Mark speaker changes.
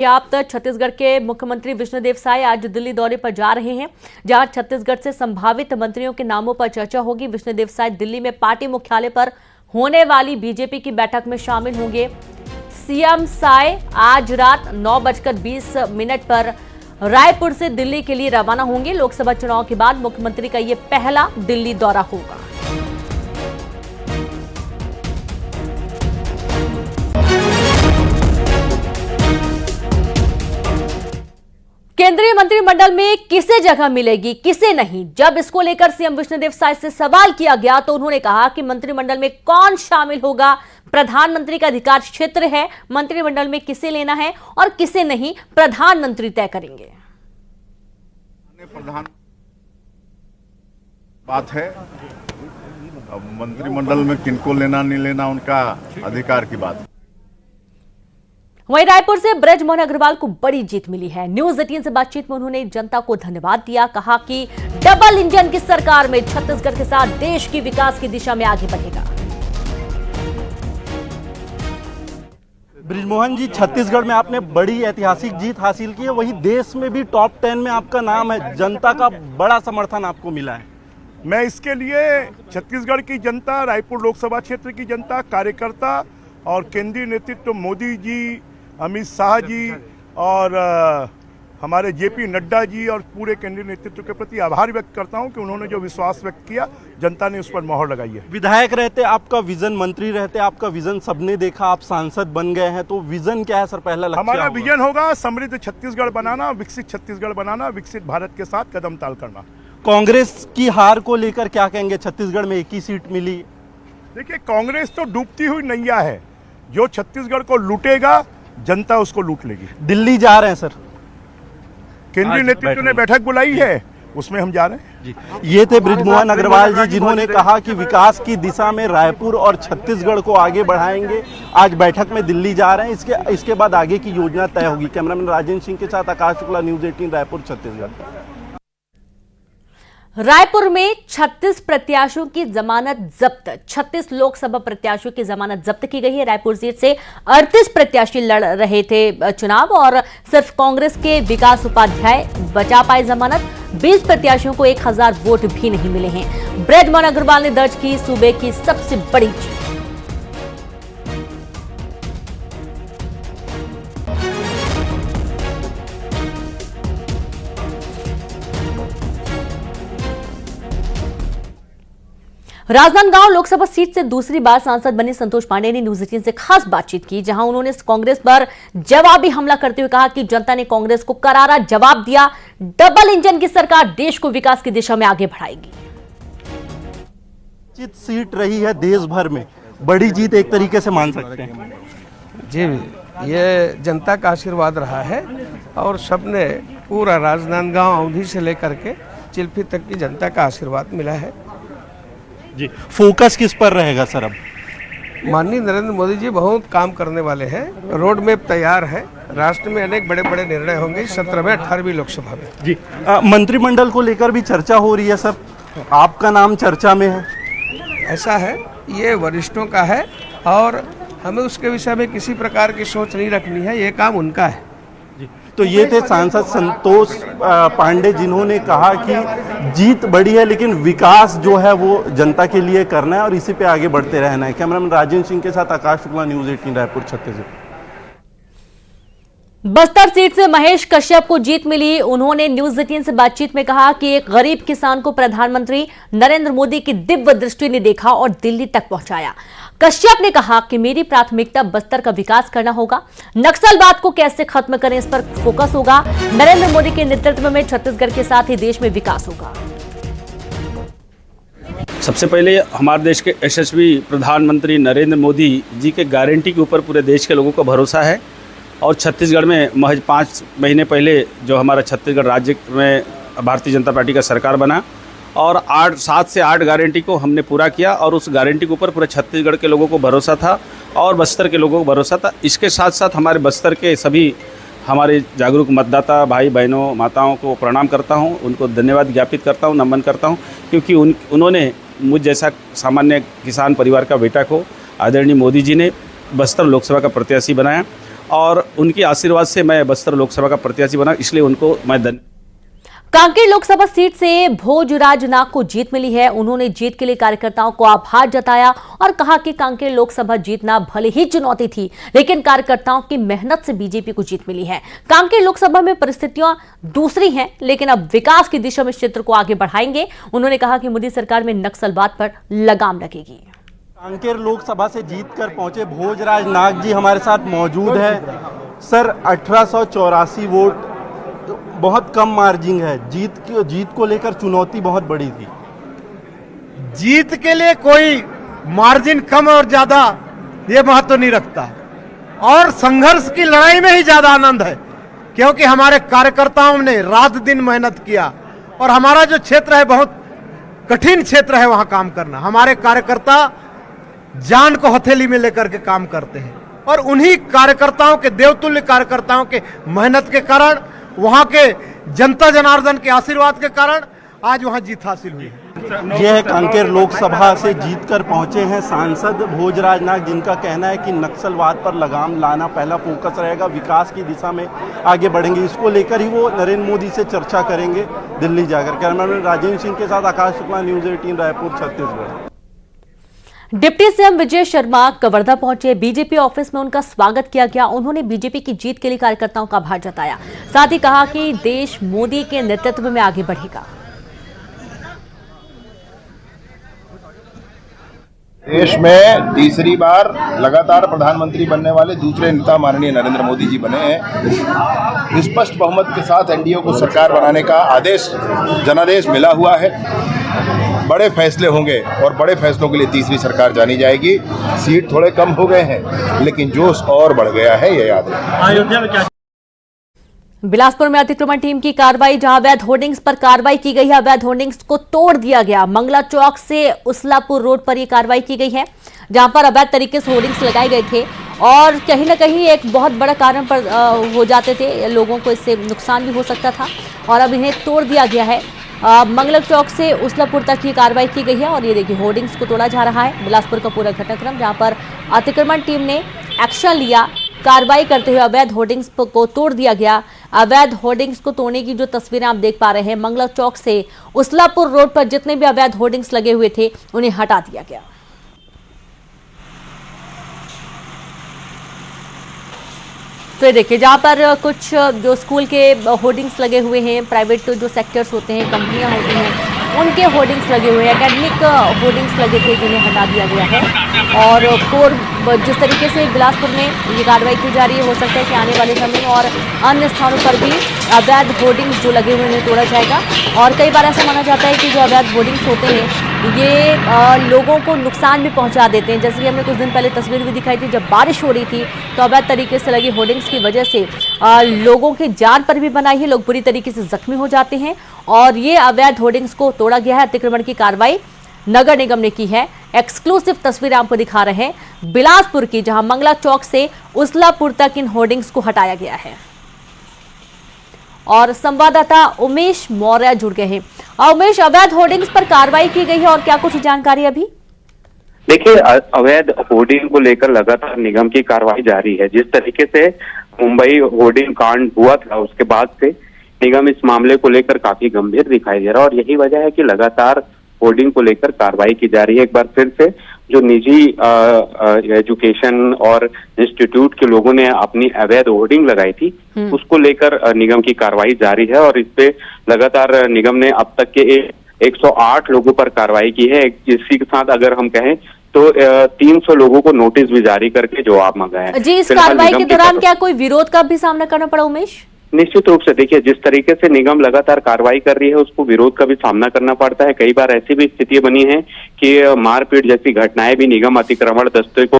Speaker 1: आप छत्तीसगढ़ के मुख्यमंत्री विष्णुदेव साय आज दिल्ली दौरे पर जा रहे हैं, जहां छत्तीसगढ़ से संभावित मंत्रियों के नामों पर चर्चा होगी। विष्णुदेव साय दिल्ली में पार्टी मुख्यालय पर होने वाली बीजेपी की बैठक में शामिल होंगे। सीएम साय आज रात 9:20 पर रायपुर से दिल्ली के लिए रवाना होंगे। लोकसभा चुनाव के बाद मुख्यमंत्री का यह पहला दिल्ली दौरा होगा। केंद्रीय मंत्रिमंडल में किसे जगह मिलेगी, किसे नहीं, जब इसको लेकर सीएम विष्णुदेव साय से सवाल किया गया तो उन्होंने कहा कि मंत्रिमंडल में कौन शामिल होगा प्रधानमंत्री का अधिकार क्षेत्र है। मंत्रिमंडल में किसे लेना है और किसे नहीं, प्रधानमंत्री तय करेंगे।
Speaker 2: प्रधान बात है, अब मंत्रिमंडल में किनको लेना नहीं लेना उनका अधिकार की बात है।
Speaker 1: वहीं रायपुर से ब्रजमोहन अग्रवाल को बड़ी जीत मिली है। न्यूज 18 से बातचीत में उन्होंने जनता को धन्यवाद दिया। कहा कि डबल इंजन की सरकार में छत्तीसगढ़ के साथ देश की विकास की दिशा में आगे बढ़ेगा।
Speaker 3: ब्रजमोहन जी, छत्तीसगढ़ में आपने बड़ी ऐतिहासिक जीत हासिल की है, वहीं देश में भी टॉप 10 में आपका नाम है। जनता का बड़ा समर्थन आपको मिला है।
Speaker 2: मैं इसके लिए छत्तीसगढ़ की जनता, रायपुर लोकसभा क्षेत्र की जनता, कार्यकर्ता और केंद्रीय नेतृत्व मोदी जी, अमित शाह जी और हमारे जेपी नड्डा जी और पूरे केंद्रीय नेतृत्व के प्रति आभार व्यक्त करता हूं कि उन्होंने जो विश्वास व्यक्त किया, जनता ने उस पर मोहर लगाई है।
Speaker 3: विधायक रहते आपका विजन, मंत्री रहते आपका विजन सबने देखा, आप सांसद बन गए हैं, तो विजन क्या है सर? पहला लक्ष्य
Speaker 2: हमारा विजन होगा समृद्ध छत्तीसगढ़ बनाना, विकसित छत्तीसगढ़ बनाना, विकसित भारत के साथ कदम ताल करना।
Speaker 3: कांग्रेस की हार को लेकर क्या कहेंगे? छत्तीसगढ़ में एक ही सीट मिली।
Speaker 2: देखिए, कांग्रेस तो डूबती हुई नैया है, जो छत्तीसगढ़ को लूटेगा जनता उसको लूट लेगी।
Speaker 3: दिल्ली जा रहे हैं सर,
Speaker 2: केंद्रीय नेतृत्व ने बैठक बुलाई है, उसमें हम जा रहे हैं
Speaker 3: जी। ये थे ब्रजमोहन अग्रवाल जी, जिन्होंने कहा कि विकास की दिशा में रायपुर और छत्तीसगढ़ को आगे बढ़ाएंगे। आज बैठक में दिल्ली जा रहे हैं, इसके बाद आगे की योजना तय होगी। कैमरामैन राजेंद्र सिंह के साथ आकाश शुक्ला, न्यूज 18 रायपुर, छत्तीसगढ़।
Speaker 1: रायपुर में 36 प्रत्याशियों की जमानत जब्त, 36 लोकसभा प्रत्याशियों की जमानत जब्त की गई है। रायपुर सीट से 38 प्रत्याशी लड़ रहे थे चुनाव और सिर्फ कांग्रेस के विकास उपाध्याय बचा पाए जमानत। 20 प्रत्याशियों को 1000 वोट भी नहीं मिले हैं। ब्रजमोहन अग्रवाल ने दर्ज की सूबे की सबसे बड़ी जीत। राजनांदगांव लोकसभा सीट से दूसरी बार सांसद बने संतोष पांडे ने न्यूज 18 से खास बातचीत की, जहां उन्होंने कांग्रेस पर जवाबी हमला करते हुए कहा कि जनता ने कांग्रेस को करारा जवाब दिया। डबल इंजन की सरकार देश को विकास की दिशा में आगे बढ़ाएगी।
Speaker 3: जीत सीट रही है देश भर में, बड़ी जीत एक तरीके से मान सकते हैं
Speaker 4: जी। ये जनता का आशीर्वाद रहा है और सबने पूरा राजनांदगांव अवधि से लेकर के चिल्फी तक की जनता का आशीर्वाद मिला है
Speaker 3: जी। फोकस किस पर रहेगा सर? अब
Speaker 4: माननीय नरेंद्र मोदी जी बहुत काम करने वाले हैं, रोड मैप तैयार है, राष्ट्र में अनेक बड़े बड़े निर्णय होंगे 17वें 18वीं लोकसभा में
Speaker 3: जी। मंत्रिमंडल को लेकर भी चर्चा हो रही है सर, आपका नाम चर्चा में है।
Speaker 4: ऐसा है, ये वरिष्ठों का है और हमें उसके विषय में किसी प्रकार की सोच नहीं रखनी है, ये काम उनका है
Speaker 3: जी। तो ये थे सांसद संतोष पांडे, जिन्होंने कहा कि जीत बड़ी है लेकिन विकास जो है वो जनता के लिए करना है और इसी पे आगे बढ़ते रहना है। कैमरामैन राजेंद्र सिंह के साथ आकाश शुक्ला, न्यूज 18 रायपुर, छत्तीसगढ़।
Speaker 1: बस्तर सीट से महेश कश्यप को जीत मिली। उन्होंने न्यूज 18 से बातचीत में कहा कि एक गरीब किसान को प्रधानमंत्री नरेंद्र मोदी की दिव्य दृष्टि ने देखा और दिल्ली तक पहुंचाया। कश्यप ने कहा कि मेरी प्राथमिकता बस्तर का विकास करना होगा, नक्सलवाद को कैसे खत्म करें इस पर फोकस होगा। नरेंद्र मोदी के नेतृत्व में छत्तीसगढ़ के साथ ही देश में विकास होगा।
Speaker 5: सबसे पहले हमारे देश के यशस्वी प्रधानमंत्री नरेंद्र मोदी जी के गारंटी के ऊपर पूरे देश के लोगों का भरोसा है और छत्तीसगढ़ में महज 5 महीने पहले जो हमारा छत्तीसगढ़ राज्य में भारतीय जनता पार्टी का सरकार बना और 7 से 8 गारंटी को हमने पूरा किया और उस गारंटी के ऊपर पूरे छत्तीसगढ़ के लोगों को भरोसा था और बस्तर के लोगों को भरोसा था। इसके साथ साथ हमारे बस्तर के सभी हमारे जागरूक मतदाता भाई बहनों माताओं को प्रणाम करता हूं, उनको धन्यवाद ज्ञापित करता हूं, नमन करता हूं, क्योंकि उन्होंने मुझ जैसा सामान्य किसान परिवार का बेटा को आदरणीय मोदी जी ने बस्तर लोकसभा का प्रत्याशी बनाया और उनके आशीर्वाद से मैं बस्तर लोकसभा का प्रत्याशी बना, इसलिए उनको मैं धन्यवाद।
Speaker 1: कांकेर लोकसभा सीट से भोजराज नाग को जीत मिली है। उन्होंने जीत के लिए कार्यकर्ताओं को आभार जताया और कहा कि कांकेर लोकसभा जीतना भले ही चुनौती थी, लेकिन कार्यकर्ताओं की मेहनत से बीजेपी को जीत मिली है। कांकेर लोकसभा में परिस्थितियां दूसरी हैं, लेकिन अब विकास की दिशा में इस क्षेत्र को आगे बढ़ाएंगे। उन्होंने कहा कि मोदी सरकार में नक्सलवाद पर लगाम लगेगी।
Speaker 3: कांकेर लोकसभा से जीतकर पहुंचे भोजराज नाग जी हमारे साथ मौजूद है। सर, 1884 वोट बहुत कम मार्जिन है। जीत को लेकर चुनौती बहुत बड़ी थी।
Speaker 6: जीत के लिए कोई मार्जिन कम और ज्यादा ये महत्व नहीं रखता, और संघर्ष की लड़ाई में ही ज्यादा आनंद है, क्योंकि हमारे कार्यकर्ताओं ने रात दिन मेहनत किया और हमारा जो क्षेत्र है बहुत कठिन क्षेत्र है, वहां काम करना। हमारे कार्यकर्ता जान को हथेली में लेकर के काम करते हैं, और उन्हीं कार्यकर्ताओं के, देवतुल्य कार्यकर्ताओं के मेहनत के कारण, वहां के जनता जनार्दन के आशीर्वाद के कारण आज वहां जीत हासिल हुई है।
Speaker 3: यह कांकेर लोकसभा से जीतकर पहुंचे हैं सांसद भोजराज नाग, जिनका कहना है कि नक्सलवाद पर लगाम लाना पहला फोकस रहेगा, विकास की दिशा में आगे बढ़ेंगे। इसको लेकर ही वो नरेंद्र मोदी से चर्चा करेंगे दिल्ली जाकर। कैमरामैन राजेंद्र सिंह के साथ Akash Shukla, news 18 Raipur, Chhattisgarh.
Speaker 1: Deputy CM Vijay Sharma Kawardha पहुंचे। बीजेपी ऑफिस में उनका स्वागत किया गया। उन्होंने बीजेपी की जीत के लिए कार्यकर्ताओं का आभार जताया, साथ ही कहा कि देश मोदी के नेतृत्व में आगे बढ़ेगा।
Speaker 7: देश में तीसरी बार लगातार प्रधानमंत्री बनने वाले दूसरे नेता माननीय नरेंद्र मोदी जी बने हैं। स्पष्ट बहुमत के साथ एनडीए को सरकार बनाने का आदेश, जनादेश मिला हुआ है। बड़े फैसले होंगे और बड़े फैसलों के लिए तीसरी सरकार जानी जाएगी। सीट थोड़े कम हो गए हैं, लेकिन जोश और बढ़ गया है, ये याद है।
Speaker 1: बिलासपुर में अतिक्रमण टीम की कार्रवाई, जहां अवैध होर्डिंग्स पर कार्रवाई की गई है। अवैध होर्डिंग्स को तोड़ दिया गया। मंगला चौक से उसलापुर रोड पर यह कार्रवाई की गई है, जहां पर अवैध तरीके से होर्डिंग्स लगाए गए थे और कहीं ना कहीं एक बहुत बड़ा कारण पर हो जाते थे, लोगों को इससे नुकसान भी हो सकता था, और अब इन्हें तोड़ दिया गया है। मंगलक चौक से उसलापुर तक की कार्रवाई की गई है और ये देखिए होर्डिंग्स को तोड़ा जा रहा है। बिलासपुर का पूरा घटनाक्रम, जहां पर अतिक्रमण टीम ने एक्शन लिया, कार्रवाई करते हुए अवैध होर्डिंग्स को तोड़ दिया गया। अवैध होर्डिंग्स को तोड़ने की जो तस्वीरें आप देख पा रहे हैं, मंगलक चौक से उसलापुर रोड पर जितने भी अवैध होर्डिंग्स लगे हुए थे उन्हें हटा दिया गया। तो ये देखिए, जहाँ पर कुछ जो स्कूल के होर्डिंग्स लगे हुए हैं, प्राइवेट जो सेक्टर्स होते हैं, कंपनियां होती हैं, उनके होर्डिंग्स लगे हुए हैं, एकेडमिक होर्डिंग्स लगे थे जिन्हें हटा दिया गया है। और कोर जिस तरीके से बिलासपुर में ये कार्रवाई की जा रही है, हो सकता है कि आने वाले समय में और अन्य स्थानों पर भी अवैध होर्डिंग्स जो लगे हुए हैं तोड़ा जाएगा। और कई बार ऐसा माना जाता है कि जो अवैध होर्डिंग्स होते हैं ये लोगों को नुकसान भी पहुंचा देते हैं। जैसे कि हमने कुछ दिन पहले तस्वीर भी दिखाई थी, जब बारिश हो रही थी तो अवैध तरीके से लगी होर्डिंग्स की वजह से लोगों की जान पर भी बनाई है, लोग बुरी तरीके से जख्मी हो जाते हैं। और ये अवैध होर्डिंग्स को तोड़ा गया है। अतिक्रमण की कार्रवाई नगर निगम ने की है। एक्सक्लूसिव तस्वीर आपको दिखा रहे हैं बिलासपुर की, जहां मंगला चौक से उसलापुर तक इन होर्डिंग्स को हटाया गया है। और संवाददाता उमेश मौर्य जुड़ गए हैं। उमेश, अवैध होर्डिंग्स पर कार्रवाई की गई है और क्या कुछ जानकारी अभी?
Speaker 8: देखिए, अवैध होर्डिंग को लेकर लगातार निगम की कार्रवाई जारी है। जिस तरीके से मुंबई होर्डिंग कांड हुआ था, उसके बाद से निगम इस मामले को लेकर काफी गंभीर दिखाई दे रहा है और यही वजह है कि लगातार होर्डिंग को लेकर कार्रवाई की जा रही है। एक बार फिर से जो निजी एजुकेशन और इंस्टीट्यूट के लोगों ने अपनी अवैध होर्डिंग लगाई थी, उसको लेकर निगम की कार्रवाई जारी है और इस पे लगातार निगम ने अब तक के 108 लोगों पर कार्रवाई की है। इसी के साथ अगर हम कहें तो 300 लोगों को नोटिस भी जारी करके जवाब मांगा है।
Speaker 1: जी, इस कार्रवाई के दौरान क्या कोई विरोध का भी सामना करना पड़ा उमेश?
Speaker 8: निश्चित रूप से देखिए, जिस तरीके से निगम लगातार कार्रवाई कर रही है उसको विरोध का भी सामना करना पड़ता है। कई बार ऐसी भी स्थिति बनी है कि मारपीट जैसी घटनाएं भी निगम अतिक्रमण दस्ते को